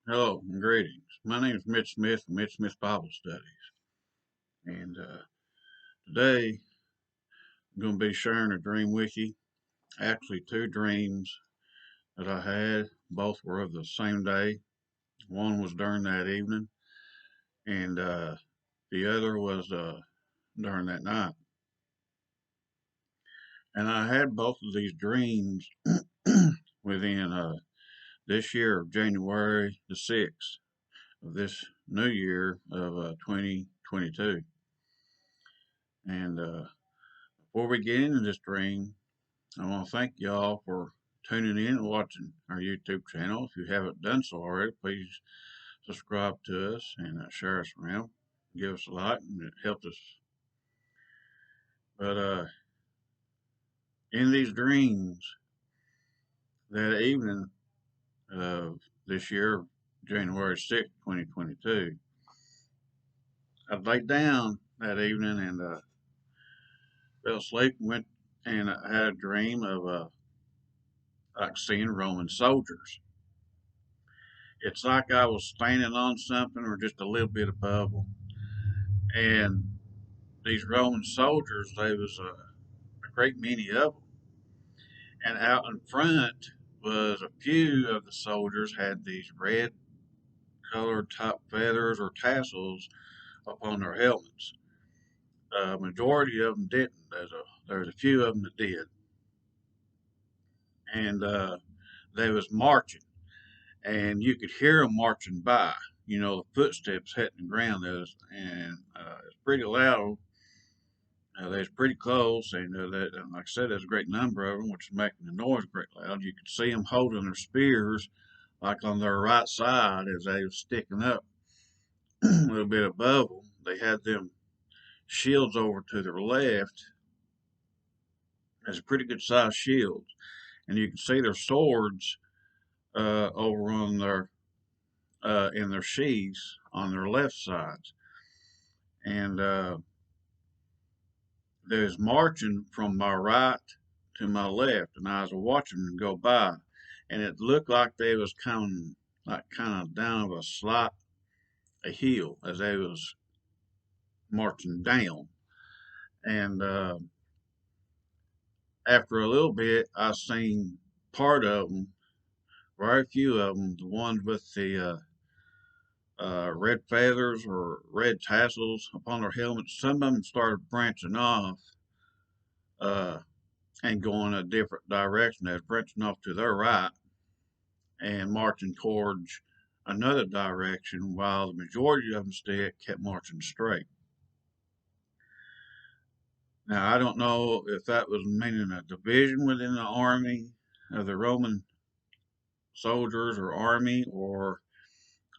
Hello and greetings. My name is Mitch Smith from Mitch Smith Bible Studies. And today I'm going to be sharing a dream with you. Actually, two dreams that I had. Both were of the same day. One was during that evening, and the other was during that night. And I had both of these dreams within this year of January the 6th of this new year of 2022. And before we get into this dream, I want to thank y'all for tuning in and watching our YouTube channel. If you haven't done so already, please subscribe to us and share us around. Give us a like, and it helps us. But in these dreams, that evening of this year, January 6th, 2022, I laid down that evening and fell asleep and went and I had a dream of like seeing Roman soldiers. It's like I was standing on something or just a little bit above them. And these Roman soldiers, there was a great many of them. And out in front was a few of the soldiers had these red colored top feathers or tassels upon their helmets. Majority of them didn't. There's a few of them that did. And they was marching. And you could hear them marching by. You know, the footsteps hitting the ground. And it's pretty loud. They was pretty close, and like I said, there's a great number of them, which is making the noise great loud. You could see them holding their spears, like on their right side, as they was sticking up a little bit above them. They had them shields over to their left. It's pretty good sized shields, and you can see their swords over on their in their sheaths on their left sides, and they was marching from my right to my left, and I was watching them go by, and it looked like they was coming like kind of down a slight a hill as they was marching down. And after a little bit, I seen part of them, very few of them, the ones with the red feathers or red tassels upon their helmets. Some of them started branching off uh, and going a different direction. They was branching off to their right and marching towards another direction while the majority of them still kept marching straight. Now, I don't know if that was meaning a division within the army of the Roman soldiers or army, or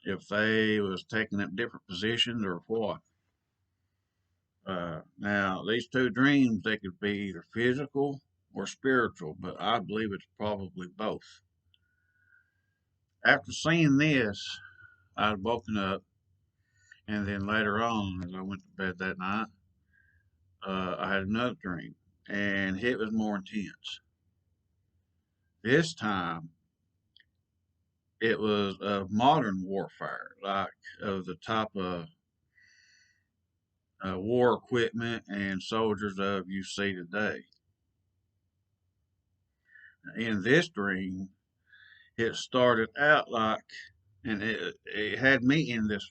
if they was taking up different positions or what. Now, these two dreams, they could be either physical or spiritual, but I believe it's probably both. After seeing this, I'd woken up, and then later on, as I went to bed that night, I had another dream, and it was more intense. This time, it was of modern warfare, like of the type of war equipment and soldiers of you see today. In this dream, it started out like, and it had me in this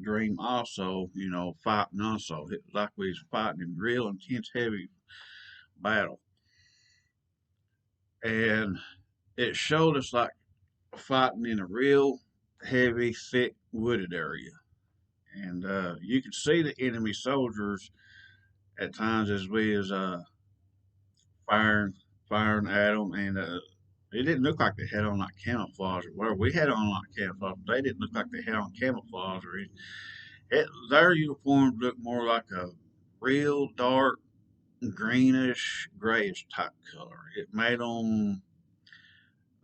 dream also, you know, fighting also. It was like we was fighting in real intense, heavy battle, and it showed us like fighting in a real heavy, thick, wooded area. And you could see the enemy soldiers at times as we was firing, firing at them, and it didn't look like they had on like camouflage or whatever. We had on like camouflage, but they didn't look like they had on camouflage or anything. Their uniforms looked more like a real dark greenish, grayish type color. It made them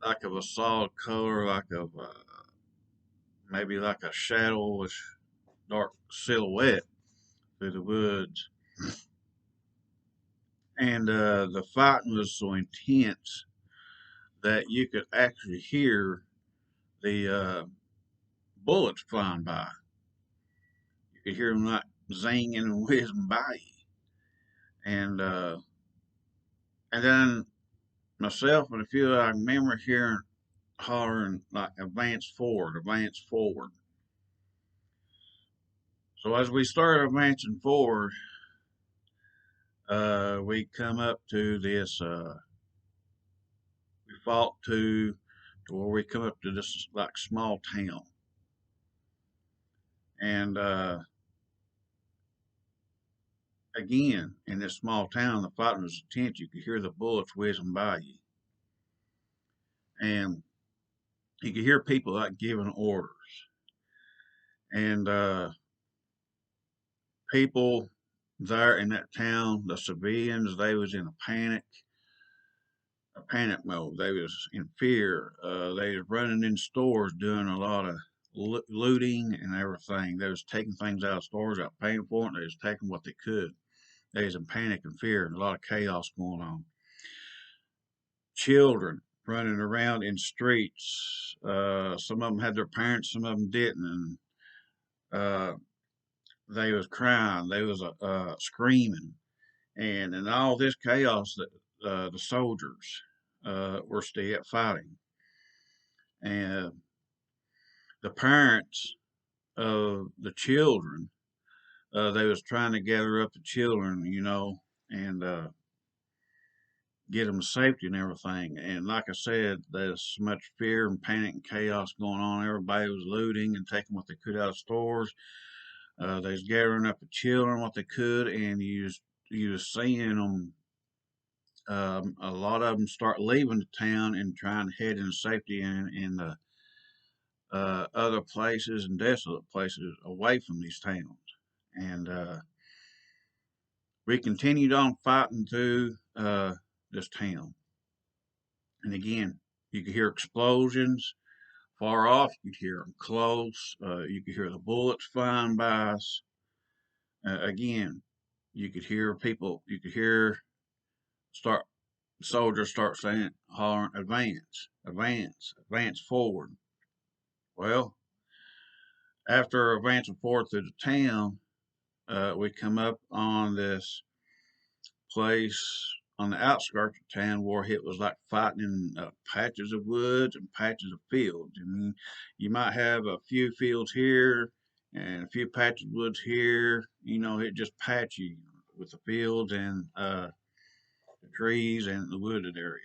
like of a solid color, like of maybe like a shadowish dark silhouette through the woods. And the fighting was so intense that you could actually hear the bullets flying by. You could hear them like zinging and whizzing by you. And then myself and a few I remember hearing hollering like advance forward, advance forward. So as we started advancing forward, we come up to this, we fought to where we come up to this like small town. And again, in this small town, the fighting was intense. You could hear the bullets whizzing by you. And you could hear people like giving orders. And people there in that town, the civilians, they was in a panic mode. They was in fear. They was running in stores doing a lot of looting and everything. They was taking things out of stores, out paying for it. They was taking what they could. They was in panic and fear and a lot of chaos going on. Children running around in streets. Some of them had their parents, some of them didn't, and they was crying. They was screaming, and in all this chaos, the soldiers were still fighting, and the parents of the children, they was trying to gather up the children, and get them to safety and everything. And like I said, there's so much fear and panic and chaos going on. Everybody was looting and taking what they could out of stores. They was gathering up the children what they could, and you was seeing them. A lot of them start leaving the town and trying to head into safety in the other places and desolate places away from these towns. And we continued on fighting through this town. And again, you could hear explosions far off. You could hear them close. You could hear the bullets flying by us. Again, you could hear people. You could hear start soldiers start saying, hollering, advance, advance, advance forward. Well, after advancing forward through the town, we come up on this place on the outskirts of town where it was like fighting in patches of woods and patches of fields. I mean, you might have a few fields here and a few patches of woods here. It just patchy with the fields and the trees and the wooded area.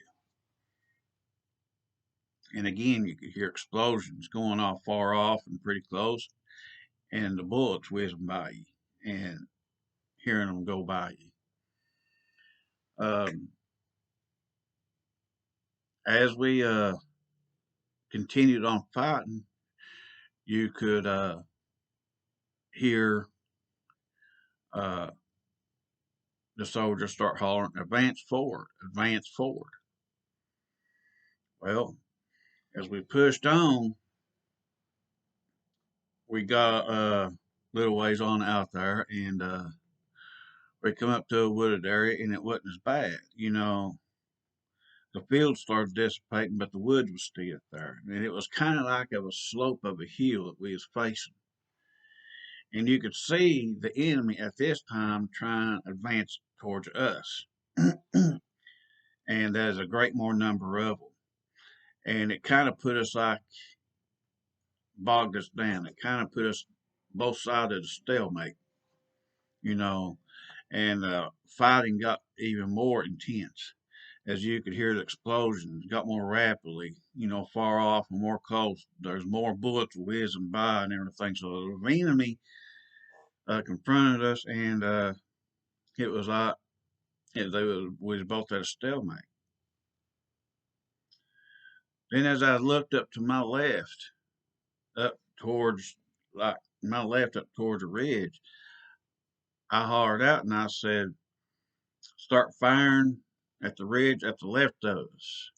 And again, you could hear explosions going off far off and pretty close, and the bullets whizzing by you and hearing them go by you. As we continued on fighting, you could hear uh, the soldiers start hollering, advance forward, advance forward. Well, as we pushed on, we got a little ways on out there, and we come up to a wooded area, and it wasn't as bad. The field started dissipating, but the woods was still there. And it was kind of like a slope of a hill that we was facing. And you could see the enemy at this time trying to advance towards us. And there's a great more number of them. And it kind of put us like, bogged us down. It kind of put us both sides of the stalemate, you know, and fighting got even more intense as you could hear the explosions got more rapidly, far off and more close. There's more bullets whizzing by and everything. So the enemy confronted us, and it was like we was both at a stalemate. Then as I looked up to my left, up towards like my left up towards the ridge, I hollered out and I said, "Start firing at the ridge at the left of us,"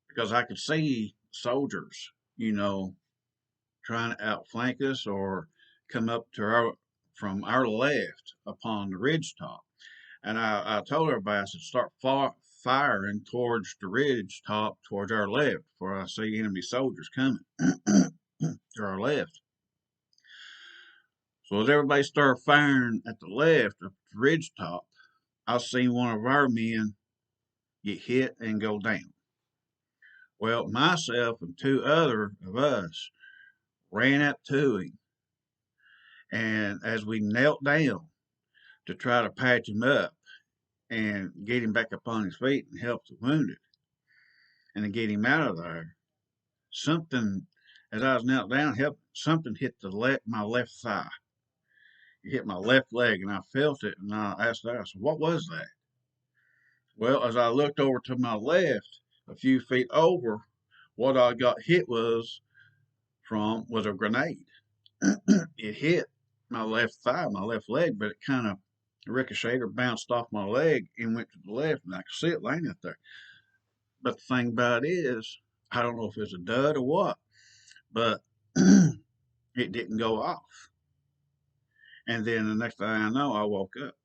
because I could see soldiers, trying to outflank us or come up to our left upon the ridge top. And I told everybody, I said, start firing towards the ridge top, towards our left, where I see enemy soldiers coming to our left. So as everybody started firing at the left of the ridge top, I seen one of our men get hit and go down. Well, myself and two other of us ran up to him, and as we knelt down to try to patch him up and get him back up on his feet and help the wounded and to get him out of there, something, as I was knelt down, something hit my left thigh. It hit my left leg, and I felt it, and I asked her, I said, what was that? Well, as I looked over to my left, a few feet over, what I got hit was a grenade. It hit my left thigh, my left leg, but it kind of ricocheted or bounced off my leg and went to the left, and I could see it laying up there. But the thing about it is, I don't know if it's a dud or what, but it didn't go off. And then the next thing I know, I woke up.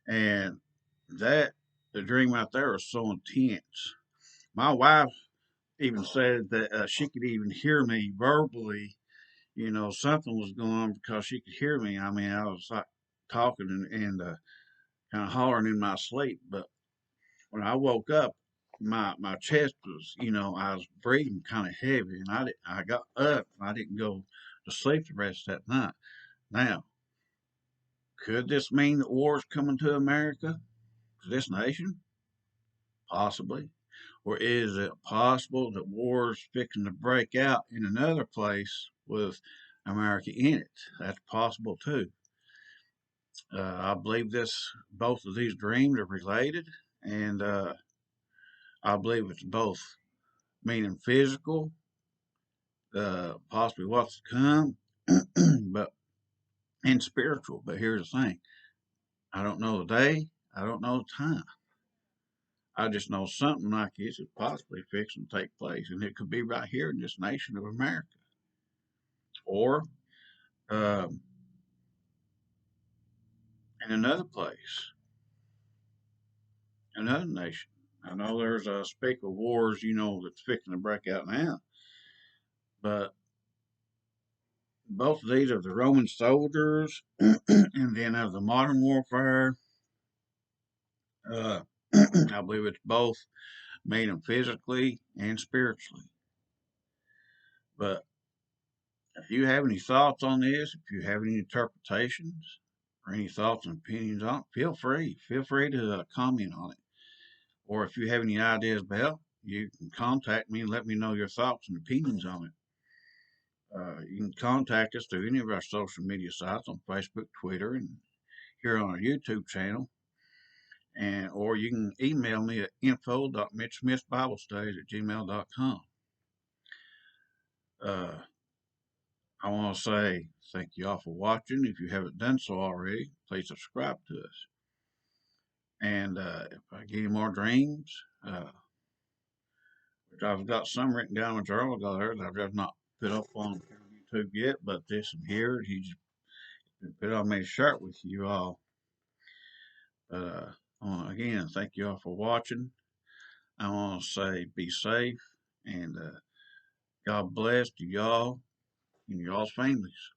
And the dream out there was so intense. My wife even said that she could even hear me verbally. Something was going on because she could hear me. I mean, I was like talking and kind of hollering in my sleep. But when I woke up, my chest was, I was breathing kind of heavy, and I got up. And I didn't go to sleep the rest of that night. Now, could this mean that war is coming to America, to this nation? Possibly. Or is it possible that war is fixing to break out in another place with America in it? That's possible too. I believe both of these dreams are related, and I believe it's both, meaning physical, possibly what's to come, but and spiritual. But here's the thing: I don't know the day, I don't know the time. I just know something like this is possibly fixing to take place, and it could be right here in this nation of America, or um, in another place, another nation. I know there's a speak of wars, that's fixing to break out now, but both of these are the Roman soldiers, and then of the modern warfare. Uh, I believe it's both made them physically and spiritually. But if you have any thoughts on this, if you have any interpretations or any thoughts and opinions on it, feel free. Feel free to comment on it. Or if you have any ideas about, you can contact me and let me know your thoughts and opinions on it. You can contact us through any of our social media sites on Facebook, Twitter, and here on our YouTube channel. Or you can email me at info.mitchsmithbiblestudies@gmail.com. Uh, I want to say thank you all for watching. If you haven't done so already, please subscribe to us. And if I get any more dreams, which I've got some written down in my journal that I've just not put up on YouTube yet, but this one here, he's been put on my shirt with you all. But again, thank you all for watching. I want to say be safe and God bless to y'all and y'all's families.